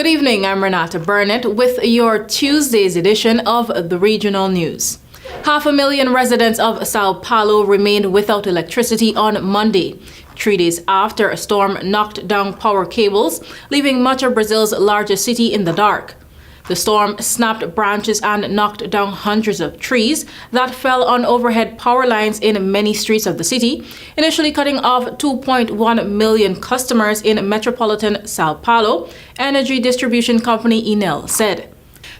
Good evening, I'm Renata Burnett with your Tuesday's edition of the Regional News. 500,000 residents of Sao Paulo remained without electricity on Monday, 3 days after a storm knocked down power cables, leaving much of Brazil's largest city in the dark. The storm snapped branches and knocked down hundreds of trees that fell on overhead power lines in many streets of the city, initially cutting off 2.1 million customers in metropolitan Sao Paulo, energy distribution company Enel said.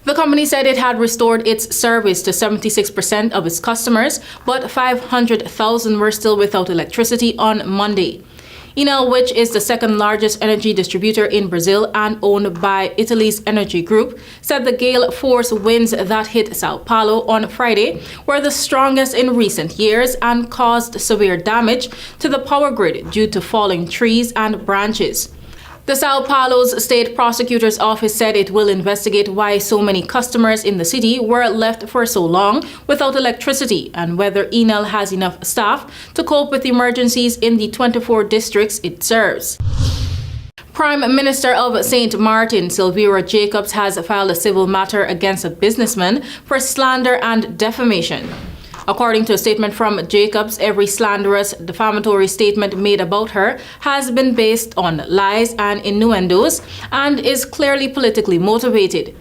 The company said it had restored its service to 76% of its customers, but 500,000 were still without electricity on Monday. Enel, which is the second largest energy distributor in Brazil and owned by Italy's energy group, said the gale force winds that hit Sao Paulo on Friday were the strongest in recent years and caused severe damage to the power grid due to falling trees and branches. The Sao Paulo's state prosecutor's office said it will investigate why so many customers in the city were left for so long without electricity and whether Enel has enough staff to cope with emergencies in the 24 districts it serves. Prime Minister of St. Martin, Silvira Jacobs, has filed a civil matter against a businessman for slander and defamation. According to a statement from Jacobs, every slanderous, defamatory statement made about her has been based on lies and innuendos and is clearly politically motivated.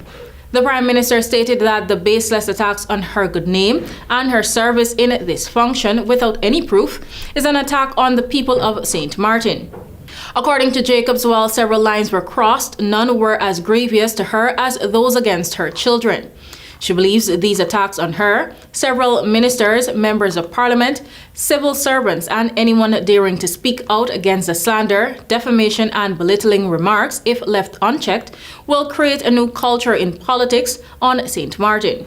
The Prime Minister stated that the baseless attacks on her good name and her service in this function without any proof is an attack on the people of St. Martin. According to Jacobs, while several lines were crossed, none were as grievous to her as those against her children. She believes these attacks on her, several ministers, members of parliament, civil servants, and anyone daring to speak out against the slander, defamation, and belittling remarks, if left unchecked, will create a new culture in politics on St. Martin.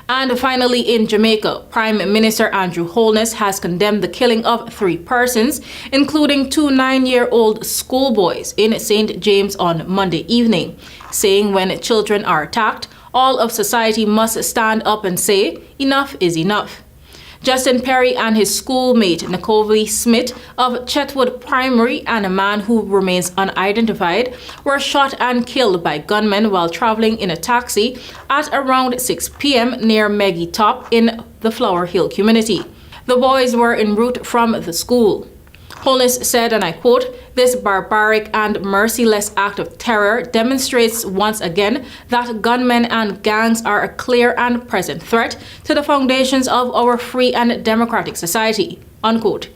And finally, in Jamaica, Prime Minister Andrew Holness has condemned the killing of 3 persons, including 2 9-year-old schoolboys in St. James on Monday evening, saying when children are attacked, all of society must stand up and say, enough is enough. Justin Perry and his schoolmate Nicole Smith of Chetwood Primary and a man who remains unidentified were shot and killed by gunmen while traveling in a taxi at around 6 p.m. near Meggie Top in the Flower Hill community. The boys were en route from the school. Holness said, and I quote, "This barbaric and merciless act of terror demonstrates once again that gunmen and gangs are a clear and present threat to the foundations of our free and democratic society," unquote.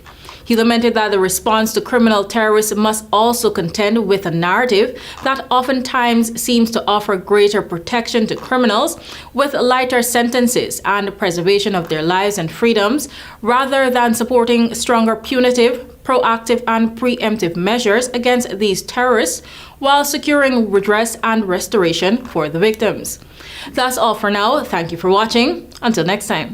He lamented that the response to criminal terrorists must also contend with a narrative that oftentimes seems to offer greater protection to criminals with lighter sentences and preservation of their lives and freedoms, rather than supporting stronger punitive, proactive, and preemptive measures against these terrorists while securing redress and restoration for the victims. That's all for now. Thank you for watching. Until next time.